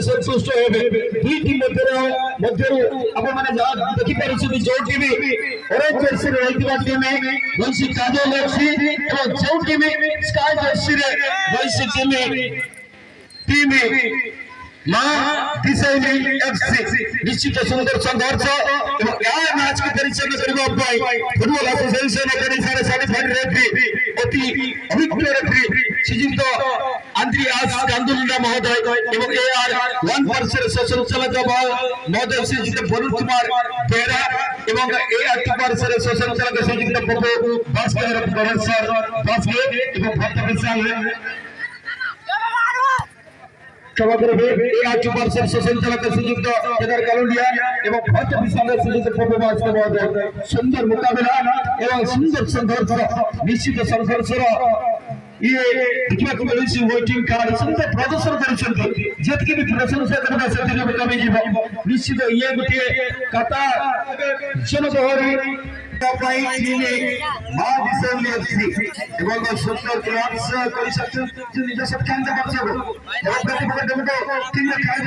संतुष्ट होबे दुईटी मध्यरु आपण माने देखि पारुछथि जोटी भी ऑरेंज जर्सी रे रहितबा टीम वंशी काजो लक्ष्मी एवं जोटी में स्काई जर्सी रे वंशी टीम मां दिशैली एफसी निश्चित सुंदर संघर्ष एवं या मैच के परिचालन करबा पाई फुटबॉल एसोसिएशन एकाडमी सारे सर्टिफाइड रेफरी अति अभिज्ञ रेफरी श्रीयुक्त आंद्रियास गांधुलिना महोदय एवं एआर 1% संचालक महोदय श्रीयुक्त वरुण कुमार बेरा एवं एआर 2% संचालक श्रीयुक्त पप्पू भास्कर प्रोफेसर भास्कर एवं भक्त विशाल एआर 2% संचालक श्रीयुक्त केदार कालुंडिया एवं भक्त विशाल श्रीयुक्त पप्पू भास्कर महोदय सुंदर मुकाबला एवं सुंदर संघर्ष निश्चित संघर्ष ये देखिबा को मिलछि वोटिंग कार्ड सुंदर प्रदर्शन करछथि जेतके भी प्रशंसा करबा सेतिके भी कमी जीव निश्चित ये गुटे कथा जनगहरी पाई टीने मां दिशैली एफसी एवं सुंदर क्लास करि सकथि निज सत्यांश करछबो एवं प्रतिपक्ष दमको टीम खाइ